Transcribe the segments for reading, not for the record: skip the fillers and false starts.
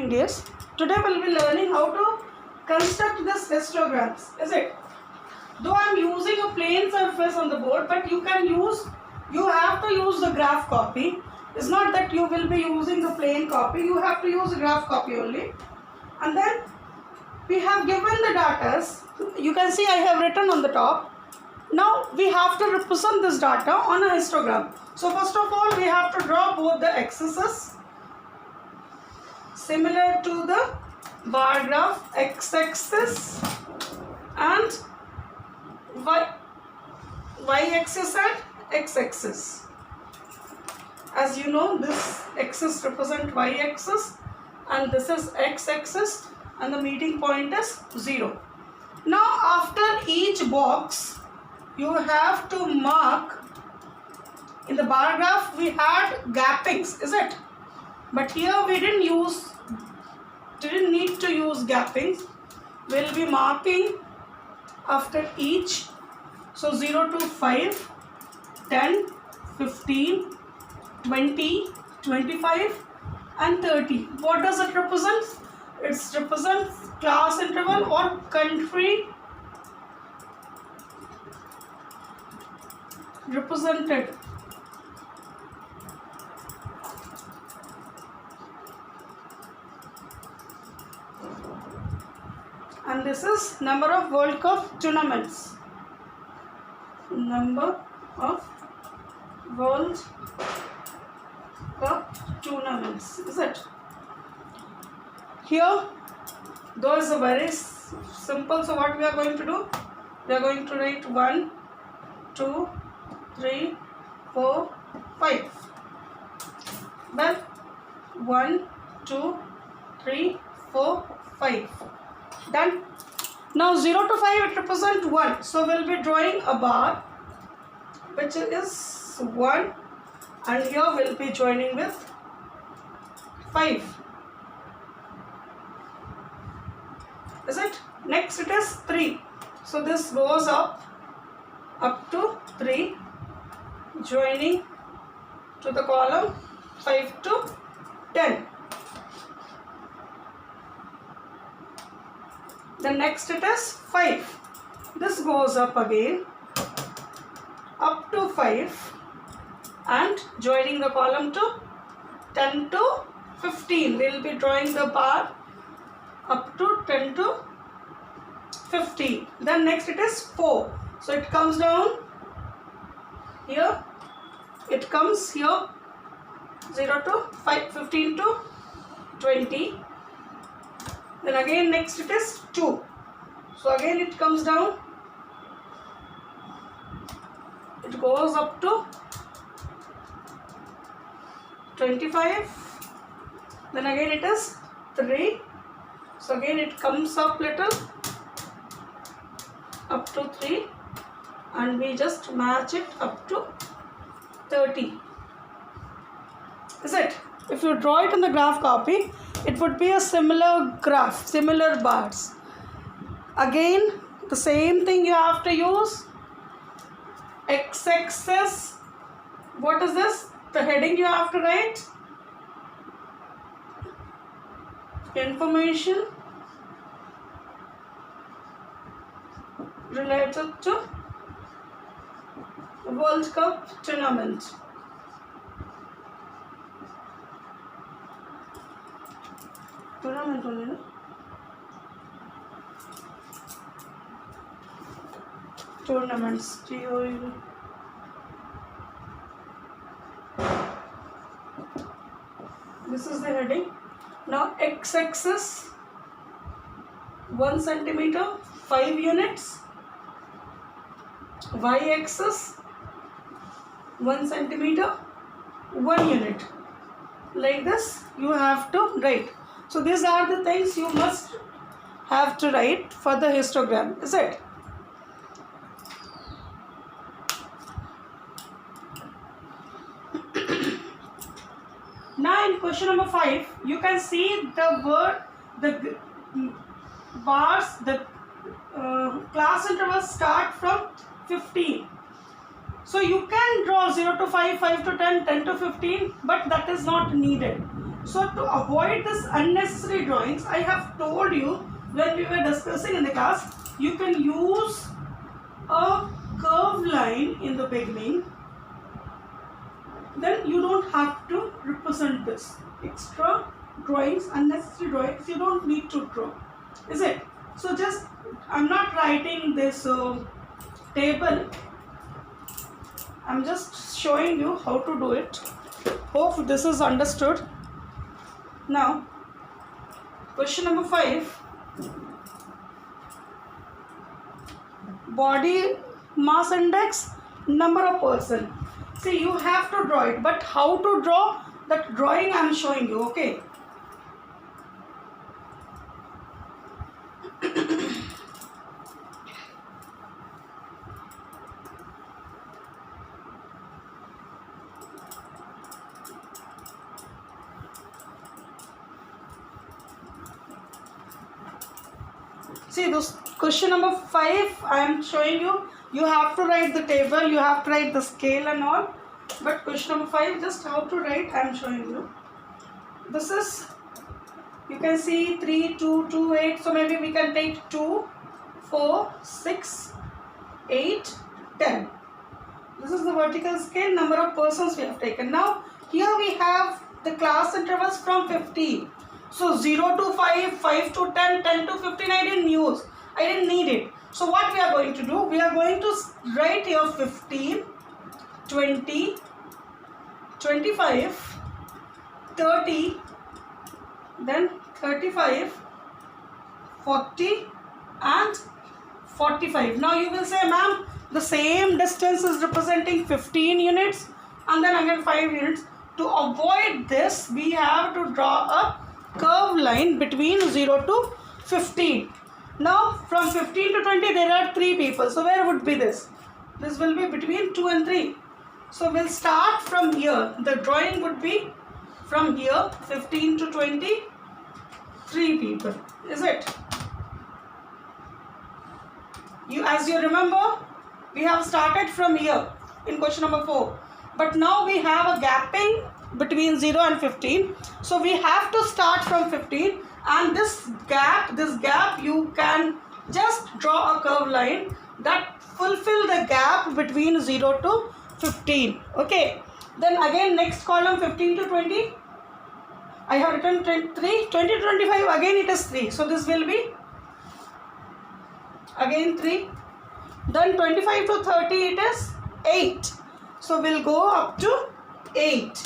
morning, dears. Today we'll be learning how to construct this histograms, is it? Though I'm using a plain surface on the board, but you have to use the graph copy. It's not that you will be using the plain copy, you have to use the graph copy only. And then we have given the data. You can see I have written on the top. Now we have to represent this data on a histogram. So first of all, we have to draw both the axes similar to the bar graph, x-axis and y-axis and x-axis. As you know, this axis represents y-axis and this is x-axis, and the meeting point is 0. Now after each box you have to mark. In the bar graph we had gappings, is it? But here we didn't need to use gappings. We'll be marking after each. So 0 to 5, 10, 15, 20, 25 and 30. What does it represent? It represents class interval or country represented. And this is number of World Cup tournaments. Number of World Cup tournaments, is it? Here, though is a very simple, so what we are going to do? We are going to write 1, 2, 3, 4, 5. Then 1, 2, 3, 4, 5. Done. Now 0 to 5 it represents 1. So we'll be drawing a bar which is 1, and here we'll be joining with 5. Is it? Next it is 3. So this goes up to 3, joining to the column 5 to 10. Then next it is 5. This goes up again up to 5 and joining the column to 10 to 15. We will be drawing the bar up to 10 to 15. Then next it is 4. So it comes down here. It comes here 0 to 5, 15 to 20. Then again next it is 2. So again it comes down. It goes up to 25. Then again it is 3. So again it comes up little up to 3, and we just match it up to 30. Is it? If you draw it in the graph copy, it would be a similar graph, similar bars. Again, the same thing you have to use. X-axis. What is this? The heading you have to write. Information related to World Cup tournament. Tournament only, no? Tournaments. This is the heading. Now x-axis 1 centimeter 5 units. Y-axis 1 centimeter 1 unit. Like this you have to write. So these are the things you must have to write for the histogram, is it? Now in question number 5, you can see the bars, the class intervals start from 15. So you can draw 0 to 5, 5 to 10, 10 to 15, but that is not needed. So to avoid this unnecessary drawings, I have told you when we were discussing in the class, you can use a curved line in the beginning. Then you don't have to represent this extra drawings, unnecessary drawings. You don't need to draw, is it? So just, I'm not writing this table. I'm just showing you how to do it. Hope this is understood. Now, question number 5. Body mass index, number of person. See, you have to draw it, but how to draw, that drawing I am showing you, okay? See, this question number 5 I am showing you. You have to write the table, you have to write the scale and all. But question number 5, just how to write, I am showing you. This is, you can see 3, 2, 2, 8. So maybe we can take 2, 4, 6, 8, 10. This is the vertical scale, number of persons we have taken. Now, here we have the class intervals from 15. So 0 to 5, 5 to 10, 10 to 15 I didn't use. I didn't need it. So what we are going to do? We are going to write here 15, 20, 25, 30, then 35, 40 and 45. Now you will say, ma'am, the same distance is representing 15 units and then again 5 units. To avoid this, we have to draw a curved line between 0 to 15. Now from 15 to 20 there are 3 people. So where would be this? This will be between 2 and 3. So we'll start from here. The drawing would be from here, 15 to 20, 3 people. Is it? As you remember, we have started from here in question number 4. But now we have a gapping between 0 and 15. So we have to start from 15, and this gap you can just draw a curved line that fulfill the gap between 0 to 15. Okay. Then again next column 15 to 20. I have written 3. 20 to 25 again it is 3. So this will be again 3. Then 25 to 30 it is 8. So we'll go up to 8.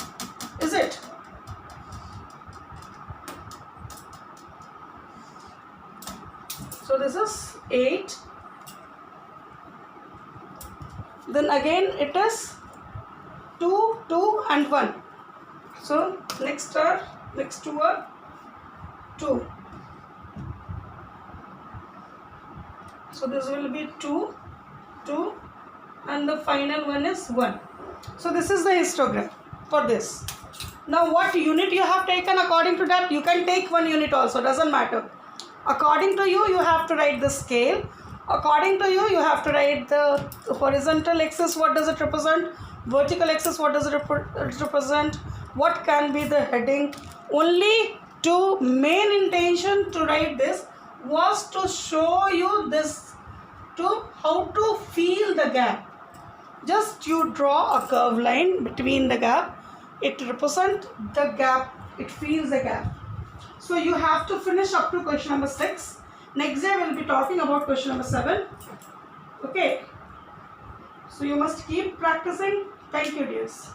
Is it? So this is 8. Then again it is 2, 2 and 1. So next two are 2. So this will be 2, 2 and the final one is 1. So this is the histogram for this. Now what unit you have taken, according to that you can take 1 unit also, doesn't matter. According to you, you have to write the scale. According to you, you have to write the horizontal axis, what does it represent? Vertical axis, what does it represent? What can be the heading? Only to main intention to write this was to show you this, to how to feel the gap. Just you draw a curved line between the gap. It represents the gap. It feels the gap. So you have to finish up to question number 6. Next day we will be talking about question number 7. Okay. So you must keep practicing. Thank you, dears.